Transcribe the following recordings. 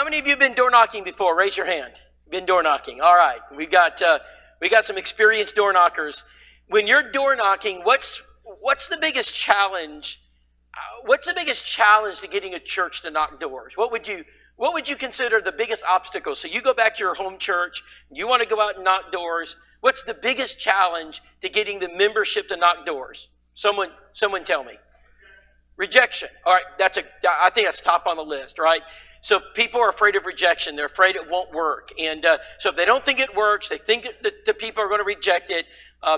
How many of you have been door knocking before? Raise your hand. Been door knocking. All right. We got some experienced door knockers. When you're door knocking, what's the biggest challenge? What's the biggest challenge to getting a church to knock doors? What would you consider the biggest obstacle? So you go back to your home church, you want to go out and knock doors. What's the biggest challenge to getting the membership to knock doors? Someone tell me. Rejection. All right, I think that's top on the list, right? So people are afraid of rejection. They're afraid it won't work. And so if they don't think it works, they think that the people are going to reject it,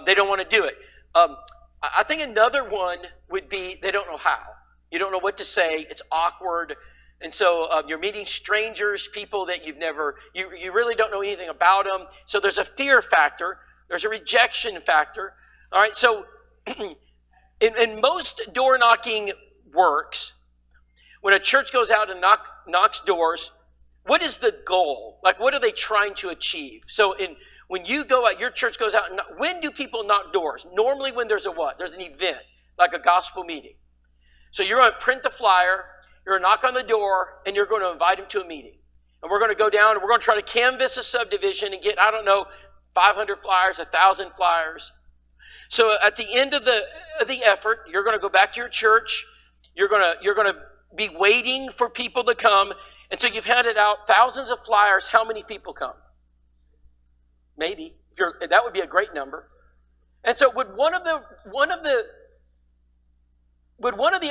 they don't want to do it. I think another one would be they don't know how. You don't know what to say. It's awkward. And so you're meeting strangers, people that you really don't know anything about them. So there's a fear factor. There's a rejection factor. All right, so in most door knocking works, when a church goes out and knocks doors, what is the goal? Like, what are they trying to achieve? So when you go out, your church goes out, and when do people knock doors? Normally when there's a what? There's an event, like a gospel meeting. So you're going to print the flyer, you're going to knock on the door, and you're going to invite them to a meeting. And we're going to go down, and we're going to try to canvass a subdivision and get, 500 flyers, 1,000 flyers. So at the end of the effort, you're going to go back to your church. You're going to be waiting for people to come. And so you've handed out thousands of flyers. How many people come? Maybe. That would be a great number. And so would one of the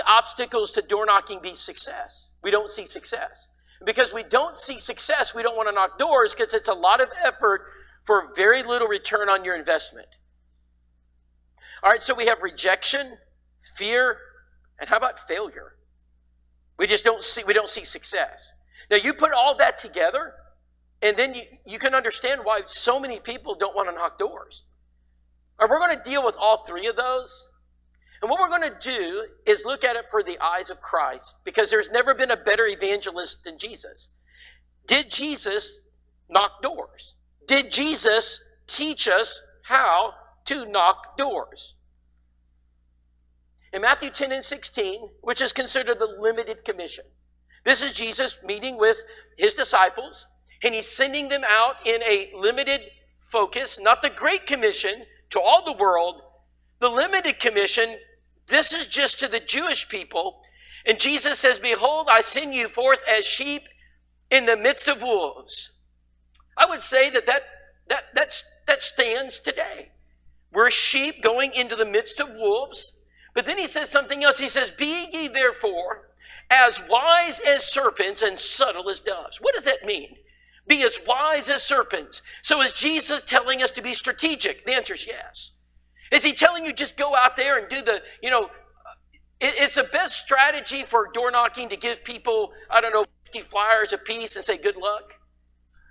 obstacles to door knocking be success? We don't see success. Because we don't see success, we don't want to knock doors because it's a lot of effort for very little return on your investment. All right, so we have rejection, fear, and how about failure? We don't see success. Now you put all that together, and then you can understand why so many people don't want to knock doors. All right, we're going to deal with all three of those. And what we're going to do is look at it for the eyes of Christ, because there's never been a better evangelist than Jesus. Did Jesus knock doors? Did Jesus teach us how to knock doors? In Matthew 10 and 16, which is considered the limited commission, this is Jesus meeting with his disciples, and he's sending them out in a limited focus, not the Great Commission to all the world. The limited commission, this is just to the Jewish people. And Jesus says, "Behold, I send you forth as sheep in the midst of wolves." I would say that stands today. We're sheep going into the midst of wolves. But then he says something else. He says, "Be ye therefore as wise as serpents and subtle as doves." What does that mean? Be as wise as serpents. So is Jesus telling us to be strategic? The answer is yes. Is he telling you just go out there and do it's the best strategy for door knocking to give people, 50 flyers a piece and say good luck?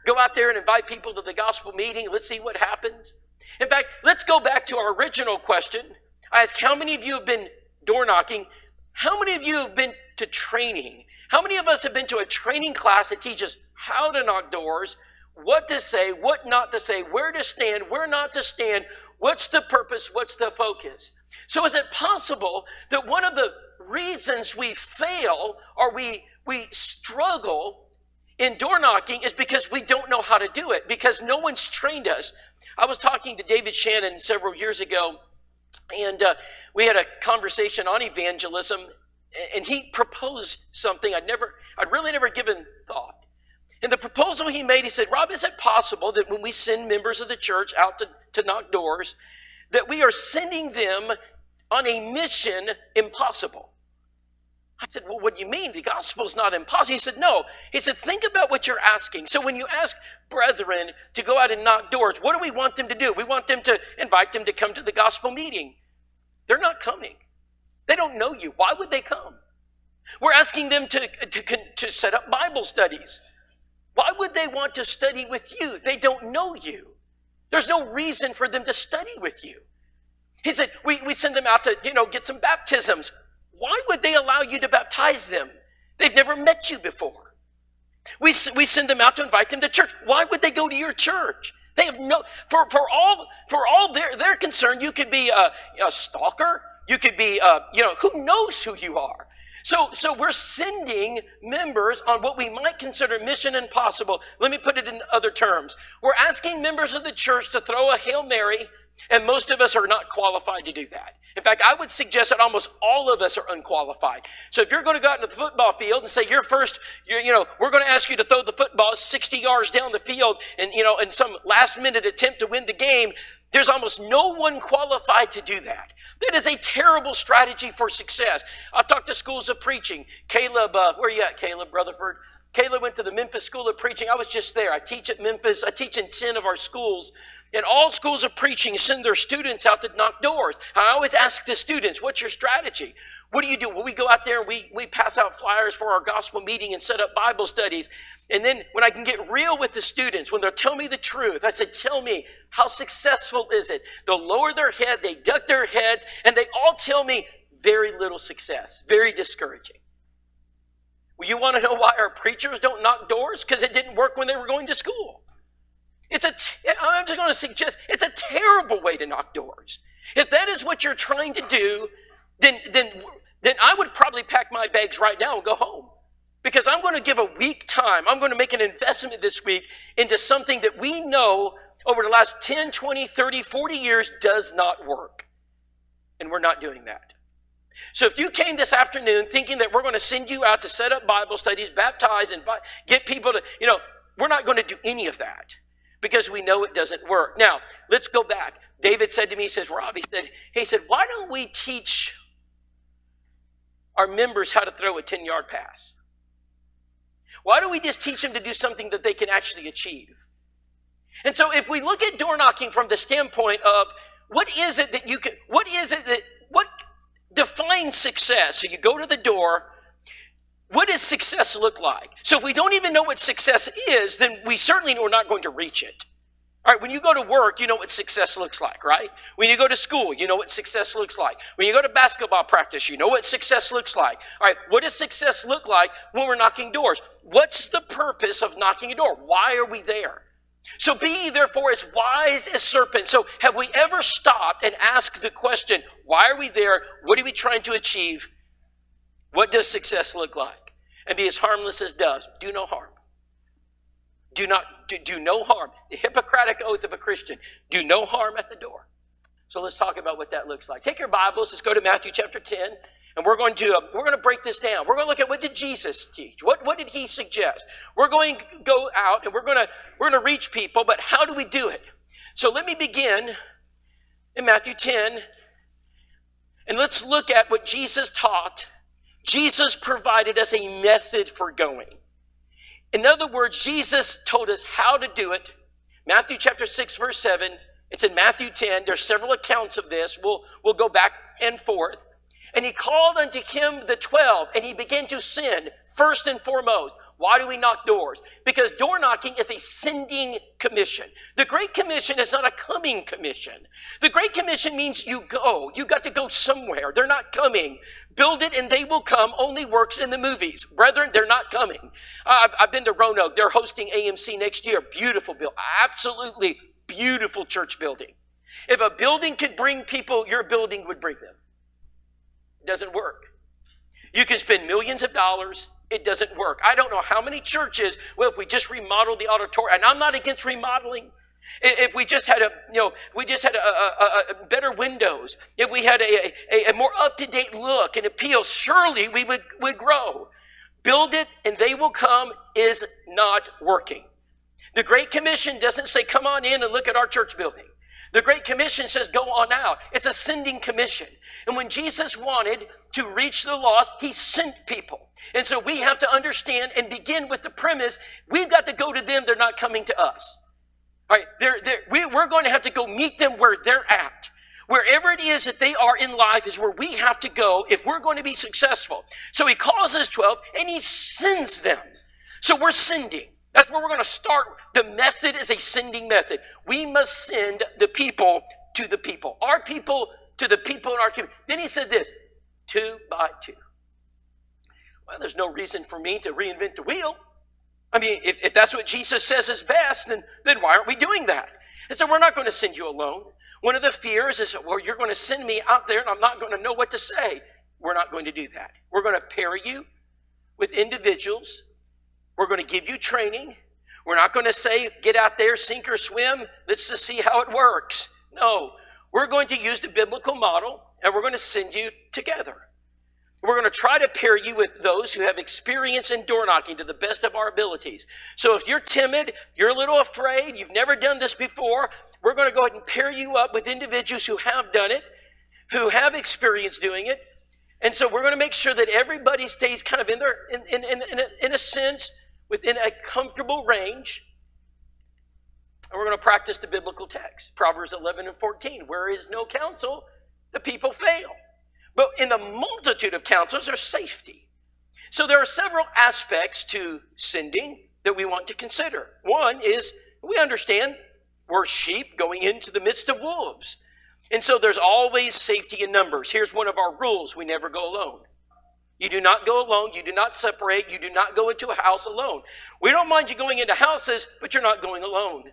Go out there and invite people to the gospel meeting. Let's see what happens. In fact, let's go back to our original question. I asked, how many of you have been door knocking? How many of you have been to training? How many of us have been to a training class that teaches how to knock doors, what to say, what not to say, where to stand, where not to stand, what's the purpose, what's the focus? So is it possible that one of the reasons we fail or we struggle in door knocking is because we don't know how to do it, because no one's trained us? I was talking to David Shannon several years ago, and we had a conversation on evangelism, and he proposed something I'd really never given thought. And the proposal he made, he said, "Rob, is it possible that when we send members of the church out to knock doors, that we are sending them on a mission impossible?" I said, "Well, what do you mean? The gospel's not impossible." He said, "No." He said, "Think about what you're asking. So when you ask brethren to go out and knock doors, what do we want them to do? We want them to invite them to come to the gospel meeting. They're not coming. They don't know you. Why would they come? We're asking them to set up Bible studies. Why would they want to study with you? They don't know you. There's no reason for them to study with you." He said, we send them out to, get some baptisms. Why would they allow you to baptize them? They've never met you before. We send them out to invite them to church. Why would they go to your church? They have for all their concern, you could be a stalker. You could be, who knows who you are. So we're sending members on what we might consider mission impossible. Let me put it in other terms. We're asking members of the church to throw a Hail Mary, and most of us are not qualified to do that. In fact, I would suggest that almost all of us are unqualified. So if you're going to go out into the football field and say you're first, we're going to ask you to throw the football 60 yards down the field and, in some last minute attempt to win the game, there's almost no one qualified to do that. That is a terrible strategy for success. I've talked to schools of preaching. Caleb, where are you at, Caleb Rutherford? Caleb went to the Memphis School of Preaching. I was just there. I teach at Memphis. I teach in 10 of our schools. And all schools of preaching send their students out to knock doors. And I always ask the students, what's your strategy? What do you do? Well, we go out there and we pass out flyers for our gospel meeting and set up Bible studies. And then when I can get real with the students, when they'll tell me the truth, I said, tell me, how successful is it? They'll lower their head, they duck their heads, and they all tell me very little success, very discouraging. Well, you want to know why our preachers don't knock doors? Because it didn't work when they were going to school. I'm just going to suggest it's a terrible way to knock doors. If that is what you're trying to do, then I would probably pack my bags right now and go home. Because I'm going to give a week time. I'm going to make an investment this week into something that we know over the last 10, 20, 30, 40 years does not work. And we're not doing that. So if you came this afternoon thinking that we're going to send you out to set up Bible studies, baptize, and get people to, we're not going to do any of that. Because we know it doesn't work. Now, let's go back. David said to me, he says, Rob, he said, why don't we teach our members how to throw a 10-yard pass? Why don't we just teach them to do something that they can actually achieve? And so if we look at door knocking from the standpoint of what defines success? So you go to the door. What does success look like? So if we don't even know what success is, then we certainly are not going to reach it. All right, when you go to work, you know what success looks like, right? When you go to school, you know what success looks like. When you go to basketball practice, you know what success looks like. All right, what does success look like when we're knocking doors? What's the purpose of knocking a door? Why are we there? So be ye therefore as wise as serpents. So have we ever stopped and asked the question, why are we there? What are we trying to achieve? What does success look like? And be as harmless as doves. Do no harm. Do no harm. The Hippocratic oath of a Christian. Do no harm at the door. So let's talk about what that looks like. Take your Bibles. Let's go to Matthew chapter 10. And we're going to break this down. We're going to look at what did Jesus teach? What did he suggest? We're going to go out and we're going to reach people, but how do we do it? So let me begin in Matthew 10. And let's look at what Jesus taught. Jesus provided us a method for going. In other words, Jesus told us how to do it. Matthew chapter 6, verse 7. It's in Matthew 10. There's several accounts of this. We'll go back and forth. And he called unto him the 12, and he began to send first and foremost. Why do we knock doors? Because door knocking is a sending commission. The Great Commission is not a coming commission. The Great Commission means you go. You got to go somewhere. They're not coming. Build it and they will come only works in the movies. Brethren, they're not coming. I've been to Roanoke. They're hosting AMC next year. Beautiful building. Absolutely beautiful church building. If a building could bring people, your building would bring them. It doesn't work. You can spend millions of dollars. It doesn't work. I don't know how many churches, well, if we just remodeled the auditorium, and I'm not against remodeling. If we just had better windows, if we had a more up-to-date look and appeal, surely we would grow. Build it and they will come is not working. The Great Commission doesn't say, come on in and look at our church building. The Great Commission says, go on out. It's a sending commission. And when Jesus wanted to reach the lost, he sent people. And so we have to understand and begin with the premise, we've got to go to them, they're not coming to us. All right, we're going to have to go meet them where they're at. Wherever it is that they are in life is where we have to go if we're going to be successful. So he calls his 12 and he sends them. So we're sending. That's where we're going to start. The method is a sending method. We must send the people to the people. Our people to the people in our community. Then he said this, 2 by 2. Well, there's no reason for me to reinvent the wheel. I mean, if that's what Jesus says is best, then why aren't we doing that? And so we're not going to send you alone. One of the fears is, well, you're going to send me out there and I'm not going to know what to say. we're not going to do that. We're going to pair you with individuals. We're going to give you training. We're not going to say, get out there, sink or swim. Let's just see how it works. No, we're going to use the biblical model, and we're going to send you together. We're going to try to pair you with those who have experience in door knocking to the best of our abilities. So if you're timid, you're a little afraid, you've never done this before, we're going to go ahead and pair you up with individuals who have done it, who have experience doing it. And so we're going to make sure that everybody stays kind of in a sense, within a comfortable range. And we're going to practice the biblical text. Proverbs 11 and 14. Where is no counsel, the people fail. But in the multitude of counsels, there's safety. So there are several aspects to sending that we want to consider. One is we understand we're sheep going into the midst of wolves. And so there's always safety in numbers. Here's one of our rules. We never go alone. You do not go alone. You do not separate. You do not go into a house alone. We don't mind you going into houses, but you're not going alone.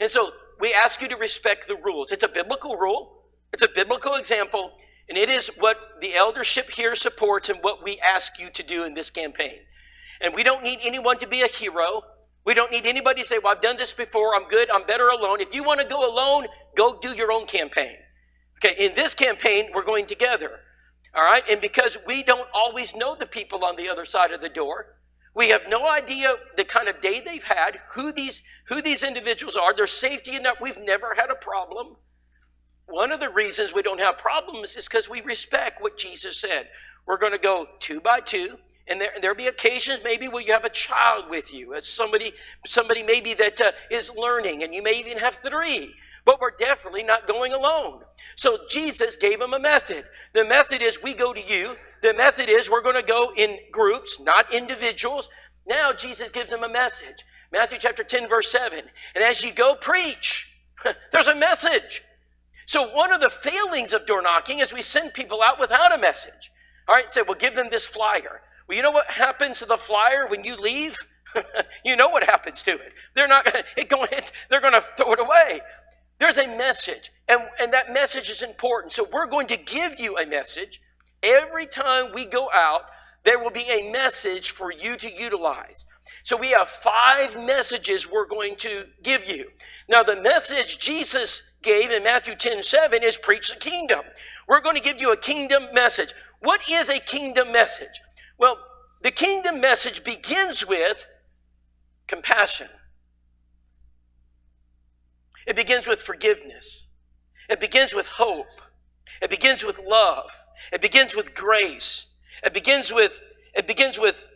And so we ask you to respect the rules. It's a biblical rule. It's a biblical example. And it is what the eldership here supports and what we ask you to do in this campaign. And we don't need anyone to be a hero. We don't need anybody to say, well, I've done this before. I'm good. I'm better alone. If you want to go alone, go do your own campaign. Okay, in this campaign, we're going together. All right, and because we don't always know the people on the other side of the door, we have no idea the kind of day they've had, who these individuals are, their safety enough. We've never had a problem. One of the reasons we don't have problems is because we respect what Jesus said. We're going to go 2 by 2, and there'll be occasions maybe where you have a child with you, as somebody maybe that is learning, and you may even have 3. But we're definitely not going alone. So Jesus gave them a method. The method is we go to you. The method is we're going to go in groups, not individuals. Now Jesus gives them a message. Matthew chapter 10, verse 7. And as you go, preach. There's a message. So one of the failings of door knocking is we send people out without a message. All right, say, well, give them this flyer. Well, you know what happens to the flyer when you leave? You know what happens to it. They're going to throw it away. There's a message, and that message is important. So we're going to give you a message. Every time we go out, there will be a message for you to utilize. So we have 5 messages we're going to give you. Now, the message Jesus gave in Matthew 10:7 is preach the kingdom. We're going to give you a kingdom message. What is a kingdom message? Well, the kingdom message begins with compassion. It begins with forgiveness. It begins with hope. It begins with love. It begins with grace. It begins with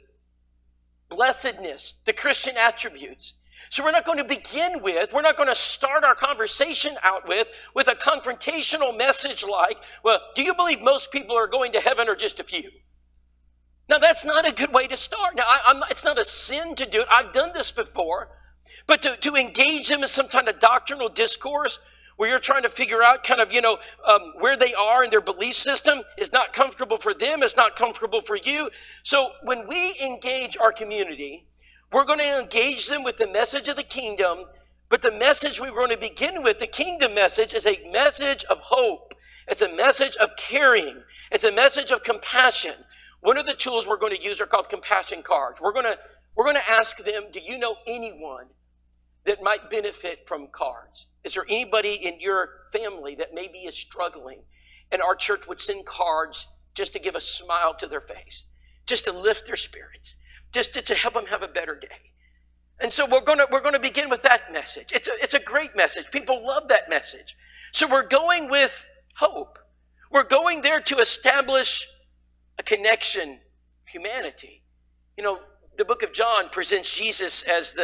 blessedness, the Christian attributes. So we're not going to start our conversation out with a confrontational message like, well, do you believe most people are going to heaven or just a few? Now, that's not a good way to start. Now, it's not a sin to do it. I've done this before. But to engage them in some kind of doctrinal discourse where you're trying to figure out kind of, where they are in their belief system is not comfortable for them. It's not comfortable for you. So when we engage our community, we're going to engage them with the message of the kingdom. But the message we're going to begin with, the kingdom message, is a message of hope. It's a message of caring. It's a message of compassion. One of the tools we're going to use are called compassion cards. We're going to ask them, do you know anyone that might benefit from cards? Is there anybody in your family that maybe is struggling? And our church would send cards just to give a smile to their face, just to lift their spirits, just to help them have a better day. And so we're going to begin with that message. It's a great message. People love that message. So we're going with hope. We're going there to establish a connection, humanity. The book of John presents Jesus as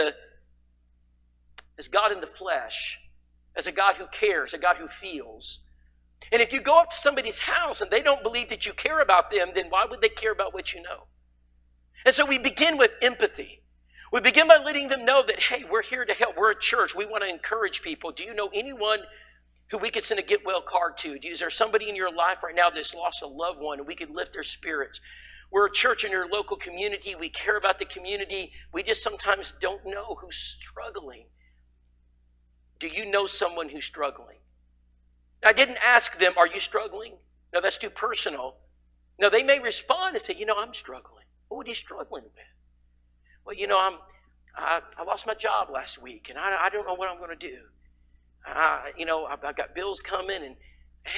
God in the flesh, as a God who cares, a God who feels. And if you go up to somebody's house and they don't believe that you care about them, then why would they care about what you know? And so we begin with empathy. We begin by letting them know that, hey, we're here to help. We're a church. We want to encourage people. Do you know anyone who we could send a get well card to? Is there somebody in your life right now that's lost a loved one and we could lift their spirits? We're a church in your local community. We care about the community. We just sometimes don't know who's struggling. Do you know someone who's struggling? Now, I didn't ask them, are you struggling? No, that's too personal. Now, they may respond and say, I'm struggling. What are you struggling with? Well, I lost my job last week, and I don't know what I'm going to do. I've got bills coming, and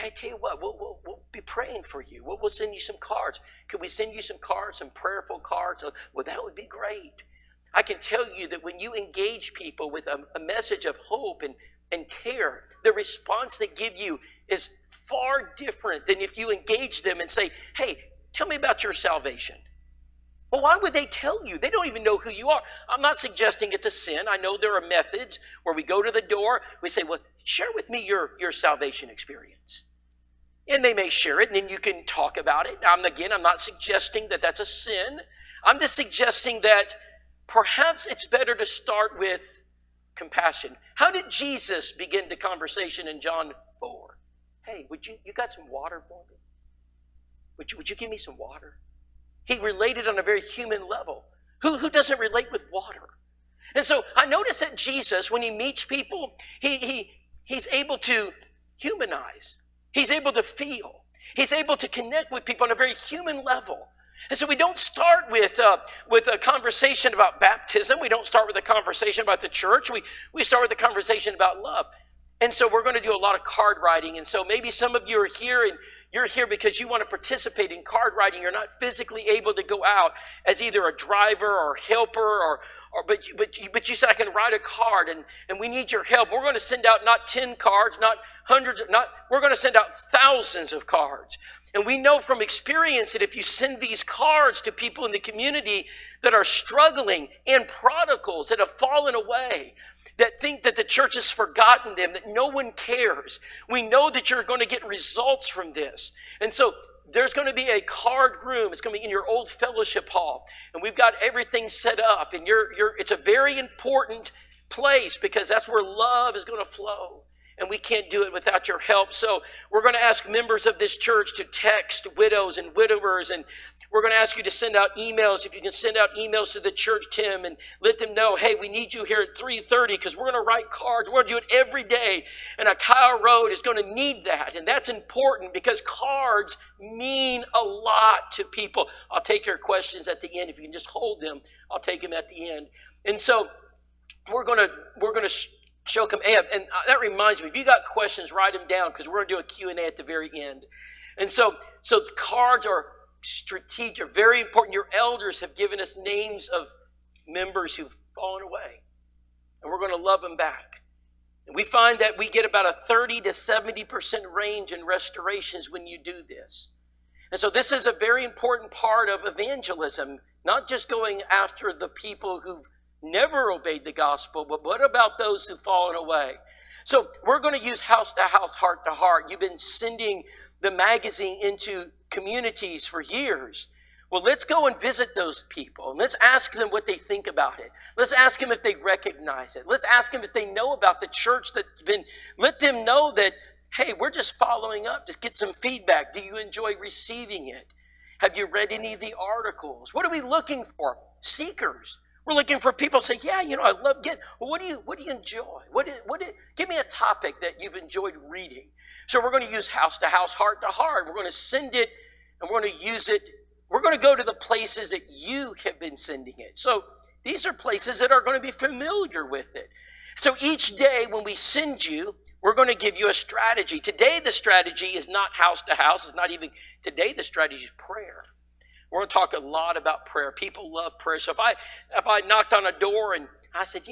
I tell you what, we'll be praying for you. We'll send you some cards. Could we send you some cards, some prayerful cards? Well, that would be great. I can tell you that when you engage people with a message of hope and care, the response they give you is far different than if you engage them and say, hey, tell me about your salvation. Well, why would they tell you? They don't even know who you are. I'm not suggesting it's a sin. I know there are methods where we go to the door, we say, well, share with me your salvation experience. And they may share it, and then you can talk about it. Again, I'm not suggesting that that's a sin. I'm just suggesting that perhaps it's better to start with compassion. How did Jesus begin the conversation in John 4? Hey, you got some water for me? Would you give me some water? He related on a very human level. Who doesn't relate with water? And so I notice that Jesus, when he meets people, he's able to humanize. He's able to feel. He's able to connect with people on a very human level. And so we don't start with a conversation about baptism. We don't start with a conversation about the church. We start with a conversation about love. And so we're going to do a lot of card writing. And so maybe some of you are here and you're here because you want to participate in card writing. You're not physically able to go out as either a driver or helper but you said, I can write a card and we need your help. We're going to send out not 10 cards, not hundreds, we're going to send out thousands of cards. And we know from experience that if you send these cards to people in the community that are struggling and prodigals that have fallen away, that think that the church has forgotten them, that no one cares, we know that you're going to get results from this. And so there's going to be a card room. It's going to be in your old fellowship hall. And we've got everything set up. And it's a very important place because that's where love is going to flow. And we can't do it without your help. So we're going to ask members of this church to text widows and widowers. And we're going to ask you to send out emails. If you can send out emails to the church, Tim, and let them know, hey, we need you here at 3:30 because we're going to write cards. We're going to do it every day. And Alkire Road is going to need that. And that's important because cards mean a lot to people. I'll take your questions at the end. If you can just hold them, I'll take them at the end. And so we're going to show them. And that reminds me, if you got questions, write them down because we're going to do a Q&A at the very end. And so the cards are strategic, very important. Your elders have given us names of members who've fallen away, and we're going to love them back. And we find that we get about a 30 to 70% range in restorations when you do this. And so this is a very important part of evangelism, not just going after the people who've never obeyed the gospel, but what about those who've fallen away? So we're going to use house to house, heart to heart. You've been sending the magazine into communities for years. Well, let's go and visit those people and let's ask them what they think about it. Let's ask them if they recognize it. Let's ask them if they know about the church that's been, let them know that, hey, we're just following up. Just get some feedback. Do you enjoy receiving it? Have you read any of the articles? What are we looking for? Seekers. We're looking for people who say, yeah, I love getting, well, what do you enjoy? Give me a topic that you've enjoyed reading. So we're going to use house to house, heart to heart. We're going to send it and we're going to use it. We're going to go to the places that you have been sending it. So these are places that are going to be familiar with it. So each day when we send you, we're going to give you a strategy. Today, the strategy is not house to house. It's not even, today the strategy is prayer. We're going to talk a lot about prayer. People love prayer. So if I knocked on a door and I said,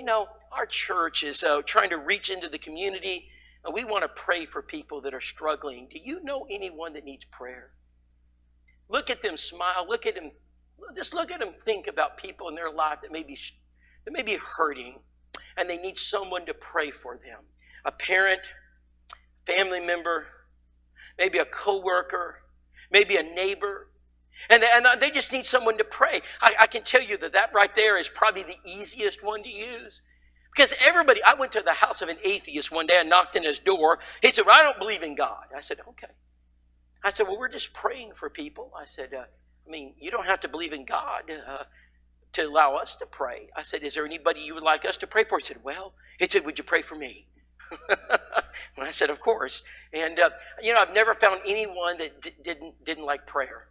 our church is trying to reach into the community and we want to pray for people that are struggling. Do you know anyone that needs prayer? Look at them smile. Look at them. Just look at them think about people in their life that may be hurting and they need someone to pray for them. A parent, family member, maybe a coworker, maybe a neighbor. And they just need someone to pray. I can tell you that right there is probably the easiest one to use. Because I went to the house of an atheist one day and knocked on his door. He said, well, I don't believe in God. I said, okay. I said, well, we're just praying for people. I said, you don't have to believe in God to allow us to pray. I said, is there anybody you would like us to pray for? He said, would you pray for me? Well, I said, of course. And, I've never found anyone that didn't like prayer.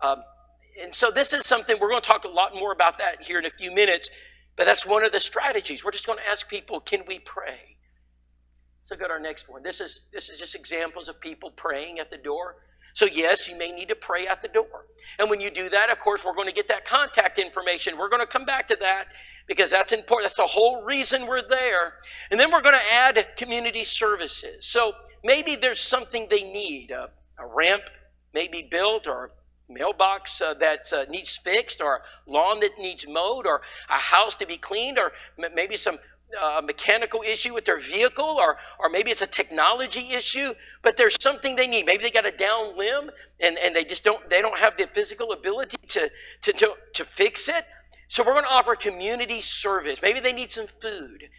And so this is something, we're going to talk a lot more about that here in a few minutes, but that's one of the strategies. We're just going to ask people, can we pray? So go to our next one. This is just examples of people praying at the door. So yes, you may need to pray at the door. And when you do that, of course, we're going to get that contact information. We're going to come back to that because that's important. That's the whole reason we're there. And then we're going to add community services. So maybe there's something they need. A ramp may be built, or a mailbox that needs fixed, or a lawn that needs mowed, or a house to be cleaned, or maybe some mechanical issue with their vehicle, or maybe it's a technology issue, but there's something they need. Maybe they got a down limb and they don't have the physical ability to fix it. So we're going to offer community service. Maybe they need some food.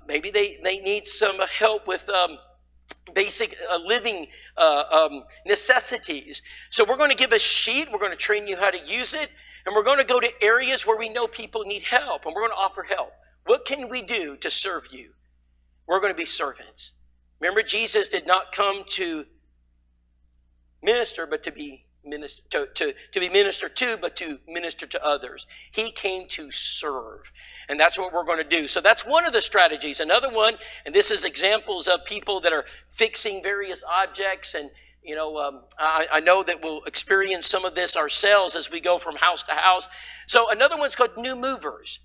Maybe they need some help with basic living necessities. So we're going to give a sheet. We're going to train you how to use it. And we're going to go to areas where we know people need help. And we're going to offer help. What can we do to serve you? We're going to be servants. Remember, Jesus did not come to minister, but to be ministered to, but to minister to others. He came to serve. And that's what we're going to do. So that's one of the strategies. Another one, and this is examples of people that are fixing various objects. And, I know that we'll experience some of this ourselves as we go from house to house. So another one's called new movers.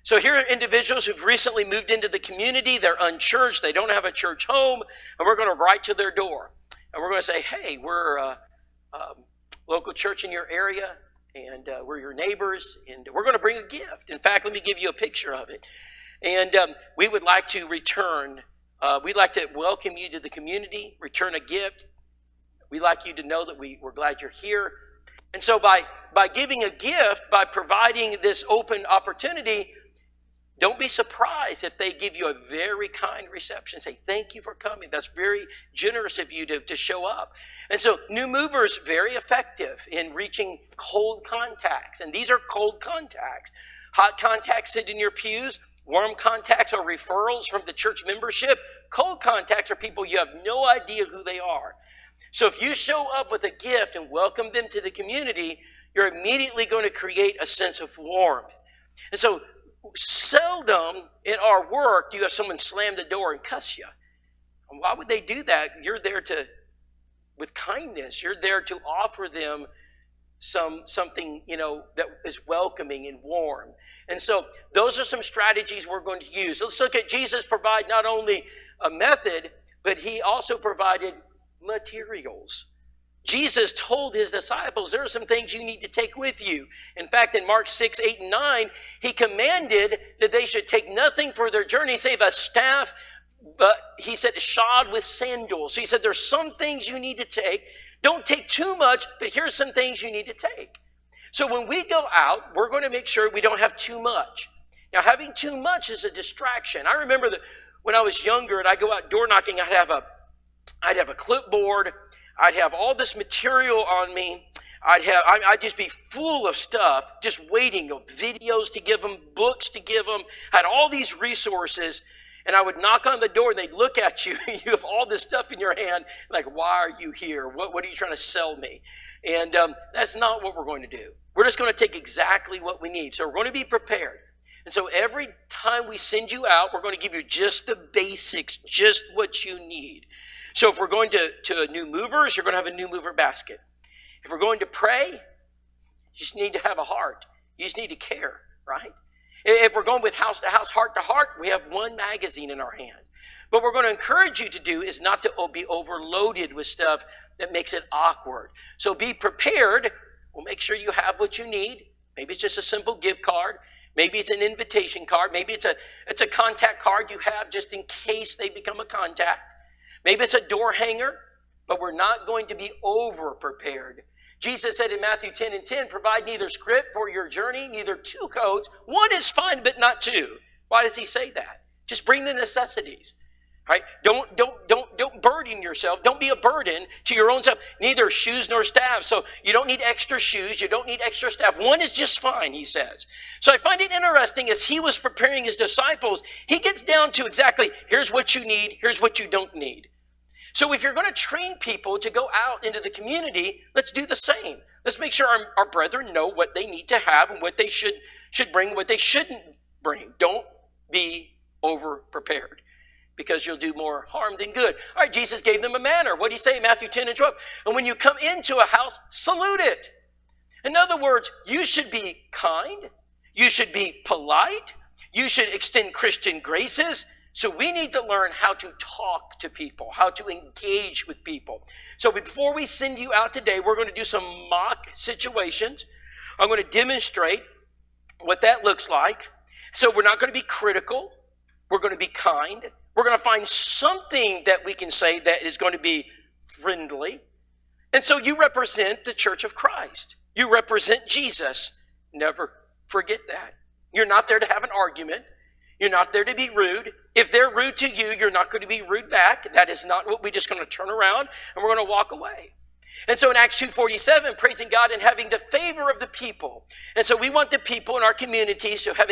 So here are individuals who've recently moved into the community. They're unchurched. They don't have a church home. And we're going to write to their door. And we're going to say, hey, we're a local church in your area, and we're your neighbors, and we're going to bring a gift. In fact, let me give you a picture of it. And we would like to return. We'd like to welcome you to the community, return a gift. We'd like you to know that we're glad you're here. And so by giving a gift, by providing this open opportunity, don't be surprised if they give you a very kind reception. Say, thank you for coming. That's very generous of you to show up. And so new movers, very effective in reaching cold contacts. And these are cold contacts. Hot contacts sit in your pews. Warm contacts are referrals from the church membership. Cold contacts are people you have no idea who they are. So if you show up with a gift and welcome them to the community, you're immediately going to create a sense of warmth. And so seldom in our work do you have someone slam the door and cuss you. And why would they do that? You're there with kindness. You're there to offer them something, that is welcoming and warm. And so those are some strategies we're going to use. Let's look at Jesus provide not only a method, but he also provided materials. Jesus told his disciples, there are some things you need to take with you. In fact, in Mark 6, 8, and 9, he commanded that they should take nothing for their journey save a staff, but he said shod with sandals. So he said there's some things you need to take. Don't take too much, but here's some things you need to take. So when we go out, we're going to make sure we don't have too much. Now, having too much is a distraction. I remember that when I was younger and I'd go out door knocking, I'd have a clipboard. I'd have all this material on me. I'd just be full of stuff, just waiting, videos to give them, books to give them. I had all these resources, and I would knock on the door, and they'd look at you. You have all this stuff in your hand, like, why are you here? What are you trying to sell me? And that's not what we're going to do. We're just going to take exactly what we need. So we're going to be prepared. And so every time we send you out, we're going to give you just the basics, just what you need. So if we're going to new movers, you're going to have a new mover basket. If we're going to pray, you just need to have a heart. You just need to care, right? If we're going with house to house, heart to heart, we have one magazine in our hand. What we're going to encourage you to do is not to be overloaded with stuff that makes it awkward. So be prepared. We'll make sure you have what you need. Maybe it's just a simple gift card. Maybe it's an invitation card. Maybe it's a contact card you have just in case they become a contact. Maybe it's a door hanger, but we're not going to be over-prepared. Jesus said in Matthew 10 and 10, provide neither script for your journey, neither two coats. One is fine, but not two. Why does he say that? Just bring the necessities. Right? Don't burden yourself. Don't be a burden to your own self. Neither shoes nor staff. So you don't need extra shoes. You don't need extra staff. One is just fine, he says. So I find it interesting as he was preparing his disciples, he gets down to exactly, here's what you need, here's what you don't need. So if you're going to train people to go out into the community, let's do the same. Let's make sure our brethren know what they need to have and what they should bring, what they shouldn't bring. Don't be over-prepared, because you'll do more harm than good. All right, Jesus gave them a manner. What do you say, Matthew 10 and 12? And when you come into a house, salute it. In other words, you should be kind. You should be polite. You should extend Christian graces. So we need to learn how to talk to people, how to engage with people. So before we send you out today, we're going to do some mock situations. I'm going to demonstrate what that looks like. So we're not going to be critical. We're going to be kind. We're going to find something that we can say that is going to be friendly. And so you represent the church of Christ. You represent Jesus. Never forget that. You're not there to have an argument. You're not there to be rude. If they're rude to you, you're not going to be rude back. That is not what we're just going to turn around and we're going to walk away. And so in Acts 2:47, praising God and having the favor of the people. And so we want the people in our communities to have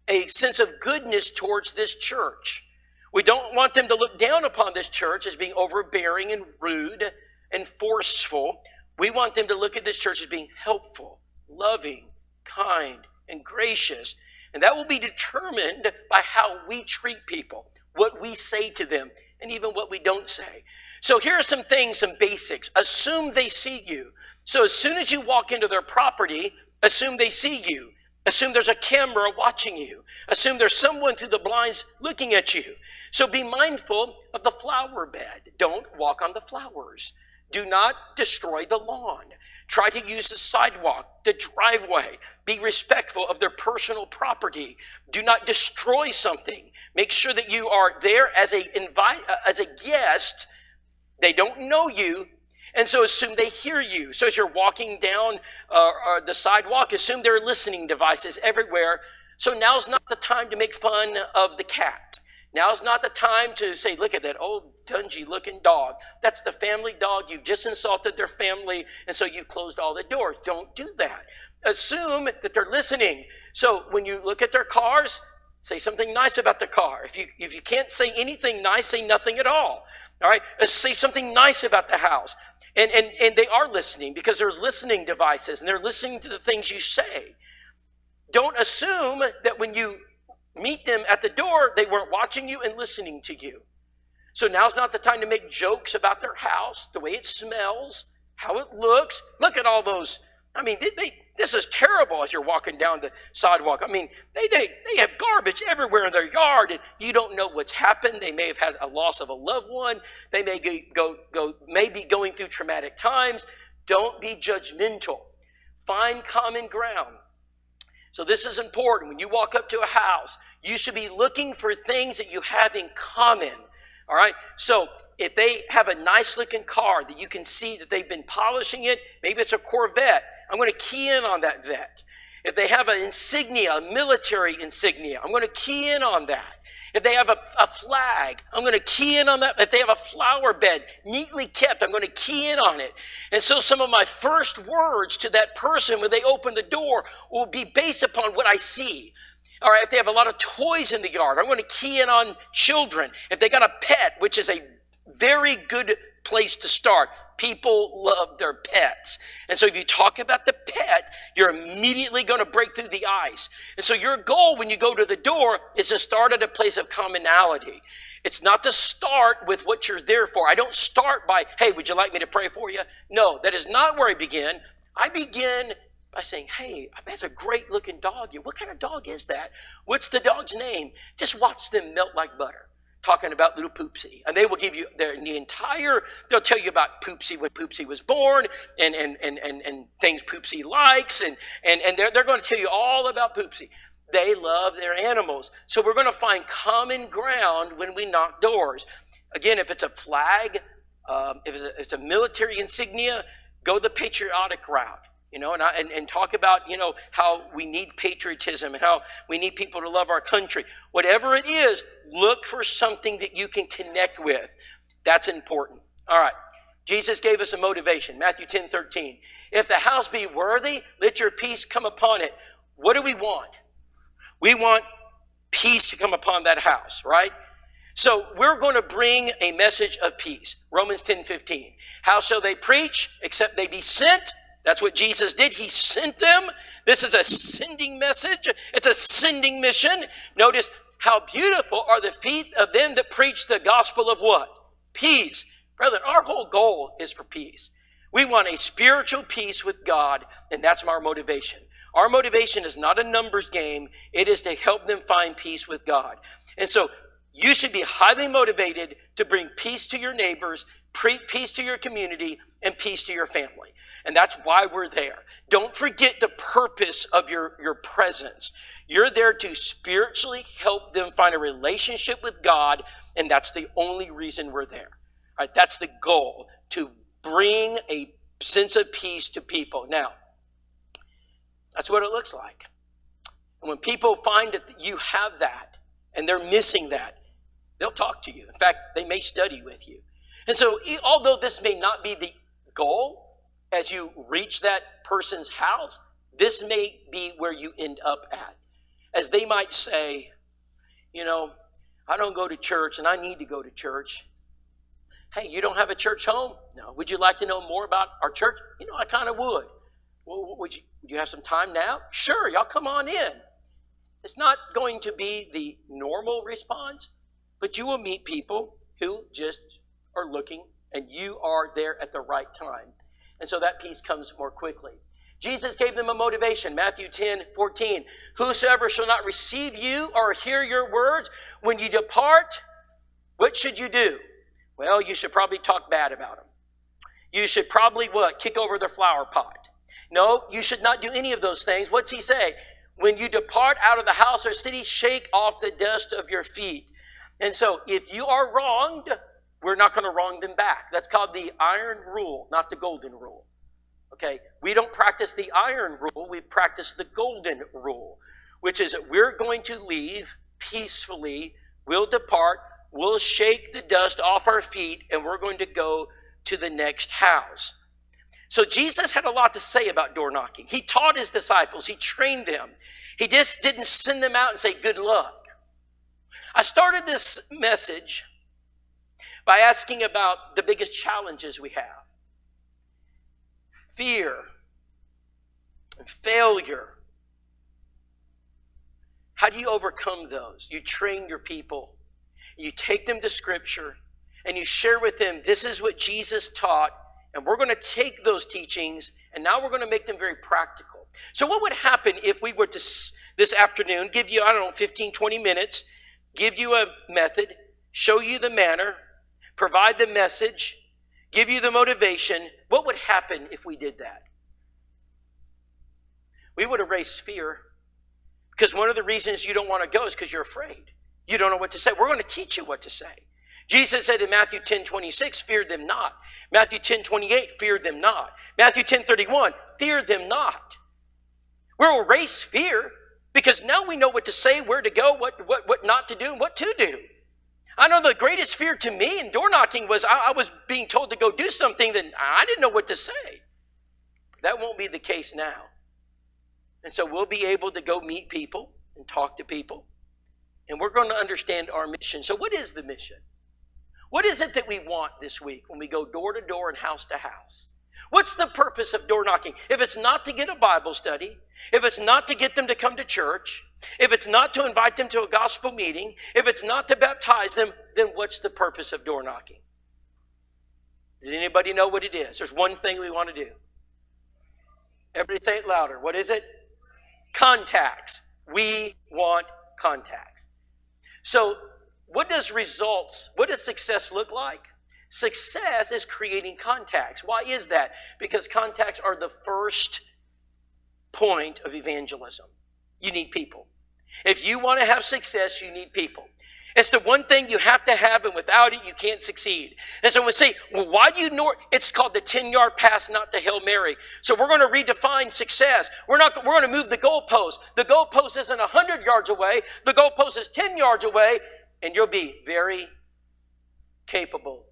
a sense of goodness towards this church. We don't want them to look down upon this church as being overbearing and rude and forceful. We want them to look at this church as being helpful, loving, kind, and gracious. And that will be determined by how we treat people, what we say to them, and even what we don't say. So here are some things, some basics. Assume they see you. So as soon as you walk into their property, assume they see you. Assume there's a camera watching you. Assume there's someone through the blinds looking at you. So be mindful of the flower bed. Don't walk on the flowers. Do not destroy the lawn. Try to use the sidewalk, the driveway. Be respectful of their personal property. Do not destroy something. Make sure that you are there as a guest. They don't know you, and so assume they hear you. So as you're walking down the sidewalk, assume there are listening devices everywhere. So now's not the time to make fun of the cat. Now's not the time to say, look at that old dungy-looking dog. That's the family dog. You've just insulted their family, and so you've closed all the doors. Don't do that. Assume that they're listening. So when you look at their cars, say something nice about the car. If you can't say anything nice, say nothing at all. All right? Say something nice about the house. And they are listening because there's listening devices, and they're listening to the things you say. Don't assume that when you meet them at the door, they weren't watching you and listening to you. So now's not the time to make jokes about their house, the way it smells, how it looks. Look at all those. I mean, this is terrible as you're walking down the sidewalk. I mean, they have garbage everywhere in their yard, and you don't know what's happened. They may have had a loss of a loved one. They may be going through traumatic times. Don't be judgmental. Find common ground. So this is important. When you walk up to a house, you should be looking for things that you have in common. All right? So if they have a nice looking car that you can see that they've been polishing it, maybe it's a Corvette, I'm going to key in on that vet. If they have an insignia, a military insignia, I'm going to key in on that. If they have a flag, I'm going to key in on that. If they have a flower bed neatly kept, I'm going to key in on it. And so some of my first words to that person when they open the door will be based upon what I see. All right, if they have a lot of toys in the yard, I'm going to key in on children. If they got a pet, which is a very good place to start. People love their pets. And so if you talk about the pet, you're immediately going to break through the ice. And so your goal when you go to the door is to start at a place of commonality. It's not to start with what you're there for. I don't start by, hey, would you like me to pray for you? No, that is not where I begin. I begin by saying, hey, that's a great looking dog. What kind of dog is that? What's the dog's name? Just watch them melt like butter. Talking about little Poopsie. And they will give you they'll tell you about Poopsie when Poopsie was born and things Poopsie likes. And they're going to tell you all about Poopsie. They love their animals. So we're going to find common ground when we knock doors. Again, if it's a flag, if it's a military insignia, go the patriotic route. And talk about, how we need patriotism and how we need people to love our country. Whatever it is, look for something that you can connect with. That's important. All right. Jesus gave us a motivation. Matthew 10:13. If the house be worthy, let your peace come upon it. What do we want? We want peace to come upon that house, right? So we're going to bring a message of peace. Romans 10:15. How shall they preach except they be sent? That's what Jesus did. He sent them. This is a sending message. It's a sending mission. Notice how beautiful are the feet of them that preach the gospel of what? Peace. Brethren, our whole goal is for peace. We want a spiritual peace with God, and that's our motivation. Our motivation is not a numbers game. It is to help them find peace with God. And so you should be highly motivated to bring peace to your neighbors, peace to your community, and peace to your family. And that's why we're there. Don't forget the purpose of your presence. You're there to spiritually help them find a relationship with God, and that's the only reason we're there. All right, that's the goal, to bring a sense of peace to people. Now, that's what it looks like. And when people find that you have that, and they're missing that, they'll talk to you. In fact, they may study with you. And so, although this may not be the goal as you reach that person's house, this may be where you end up at. As they might say, you know, I don't go to church and I need to go to church. Hey, you don't have a church home? No. Would you like to know more about our church? You know, I kind of would. Well, would you have some time now? Sure, y'all come on in. It's not going to be the normal response, but you will meet people who just are looking, and you are there at the right time. And so that peace comes more quickly. Jesus gave them a motivation. Matthew 10:14. Whosoever shall not receive you or hear your words, when you depart, what should you do? Well, you should probably talk bad about them. You should probably what? Kick over their flower pot. No, you should not do any of those things. What's he say? When you depart out of the house or city, shake off the dust of your feet. And so if you are wronged, we're not going to wrong them back. That's called the iron rule, not the golden rule. Okay, we don't practice the iron rule, we practice the golden rule, which is that we're going to leave peacefully, we'll depart, we'll shake the dust off our feet, and we're going to go to the next house. So Jesus had a lot to say about door knocking. He taught his disciples, he trained them. He just didn't send them out and say, good luck. I started this message by asking about the biggest challenges we have. Fear and failure. How do you overcome those? You train your people. You take them to Scripture and you share with them, this is what Jesus taught, and we're going to take those teachings and now we're going to make them very practical. So what would happen if we were to, this afternoon, give you, 15, 20 minutes, give you a method, show you the manner, provide the message, give you the motivation? What would happen if we did that? We would erase fear, because one of the reasons you don't want to go is because you're afraid. You don't know what to say. We're going to teach you what to say. Jesus said in Matthew 10:26, fear them not. Matthew 10:28, fear them not. Matthew 10:31, fear them not. We'll erase fear because now we know what to say, where to go, what not to do, and what to do. I know the greatest fear to me in door knocking was I was being told to go do something that I didn't know what to say. That won't be the case now. And so we'll be able to go meet people and talk to people. And we're going to understand our mission. So what is the mission? What is it that we want this week when we go door to door and house to house? What's the purpose of door knocking? If it's not to get a Bible study, if it's not to get them to come to church, if it's not to invite them to a gospel meeting, if it's not to baptize them, then what's the purpose of door knocking? Does anybody know what it is? There's one thing we want to do. Everybody say it louder. What is it? Contacts. We want contacts. So what does success look like? Success is creating contacts. Why is that? Because contacts are the first point of evangelism. You need people. If you want to have success, you need people. It's the one thing you have to have, and without it, you can't succeed. And so we say, well, why do you know? It's called the 10-yard pass, not the Hail Mary. So we're going to redefine success. We're going to move the goalpost. The goalpost isn't 100 yards away. The goalpost is 10 yards away, and you'll be very capable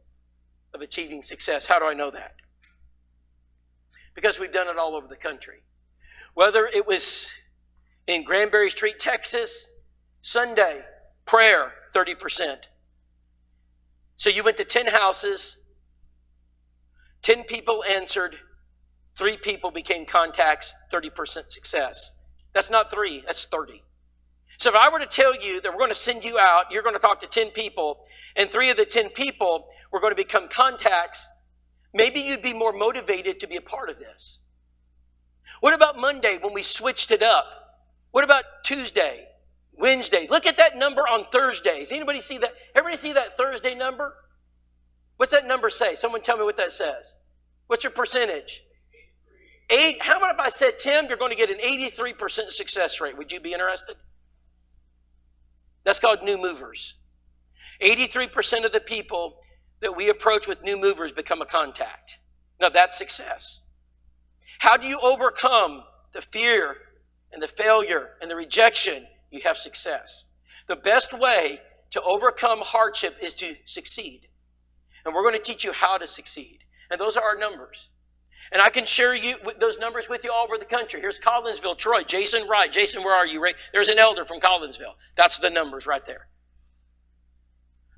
of achieving success. How do I know that? Because we've done it all over the country. Whether it was in Granbury Street, Texas, Sunday, prayer, 30%. So you went to 10 houses, 10 people answered, 3 people became contacts, 30% success. That's not 3, that's 30. So if I were to tell you that we're going to send you out, you're going to talk to 10 people, and 3 of the 10 people were going to become contacts, maybe you'd be more motivated to be a part of this. What about Monday when we switched it up? What about Tuesday, Wednesday? Look at that number on Thursdays. Anybody see that? Everybody see that Thursday number? What's that number say? Someone tell me what that says. What's your percentage? 8. How about if I said, Tim, you're going to get an 83% success rate? Would you be interested? That's called new movers. 83% of the people that we approach with new movers become a contact. Now that's success. How do you overcome the fear and the failure and the rejection? You have success. The best way to overcome hardship is to succeed. And we're going to teach you how to succeed. And those are our numbers. And I can share those numbers with you all over the country. Here's Collinsville, Troy, Jason Wright. Jason, where are you? Ray? There's an elder from Collinsville. That's the numbers right there.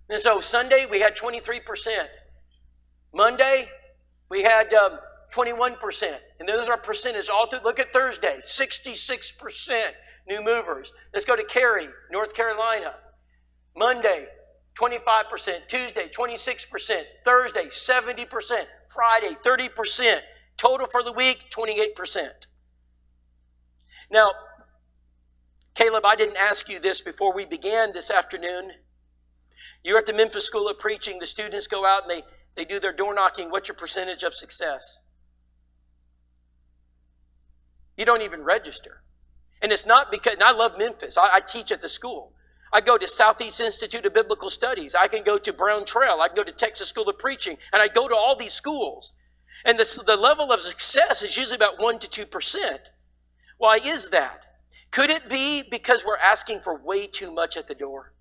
And so Sunday, we had 23%. Monday, we had 21%. And those are percentages all through. Look at Thursday, 66% new movers. Let's go to Cary, North Carolina. Monday, 25%. Tuesday, 26%. Thursday, 70%. Friday, 30%. Total for the week, 28%. Now, Caleb, I didn't ask you this before we began this afternoon. You're at the Memphis School of Preaching. The students go out and they do their door knocking. What's your percentage of success? You don't even register. And it's not because, and I love Memphis. I teach at the school. I go to Southeast Institute of Biblical Studies. I can go to Brown Trail. I can go to Texas School of Preaching. And I go to all these schools. And the level of success is usually about 1% to 2%. Why is that? Could it be because we're asking for way too much at the door?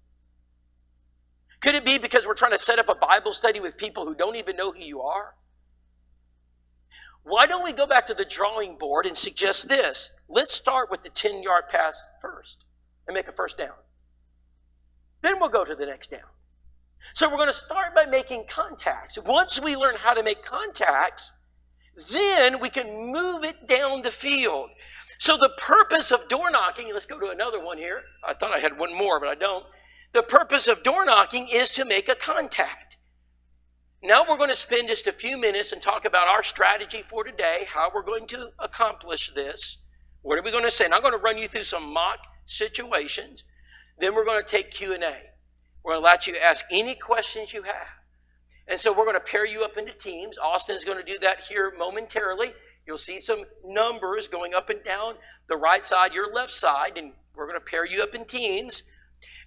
Could it be because we're trying to set up a Bible study with people who don't even know who you are? Why don't we go back to the drawing board and suggest this? Let's start with the 10-yard pass first and make a first down. Then we'll go to the next down. So we're going to start by making contacts. Once we learn how to make contacts, then we can move it down the field. So the purpose of door knocking, let's go to another one here. I thought I had one more, but I don't. The purpose of door knocking is to make a contact. Now we're going to spend just a few minutes and talk about our strategy for today, how we're going to accomplish this. What are we going to say? And I'm going to run you through some mock situations. Then we're going to take Q&A. We're going to let you ask any questions you have. And so we're going to pair you up into teams. Austin's going to do that here momentarily. You'll see some numbers going up and down the right side, your left side, and we're going to pair you up in teams.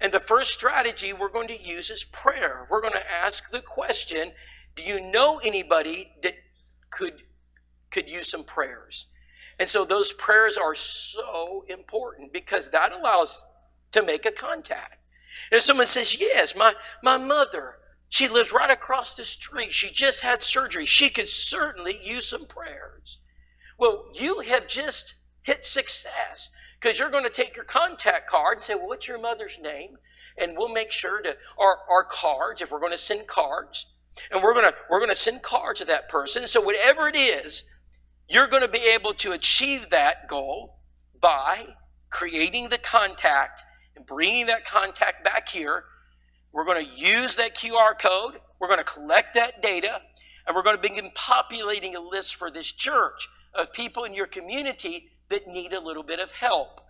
And the first strategy we're going to use is prayer. We're going to ask the question, do you know anybody that could use some prayers? And so those prayers are so important because that allows to make a contact. And if someone says, yes, my mother, she lives right across the street. She just had surgery. She could certainly use some prayers. Well, you have just hit success because you're going to take your contact card and say, well, what's your mother's name? And we'll make sure to, our cards, if we're going to send cards, and we're going to send cards to that person. So whatever it is, you're going to be able to achieve that goal by creating the contact and bringing that contact back here. We're going to use that QR code. We're going to collect that data, and we're going to begin populating a list for this church of people in your community that need a little bit of help.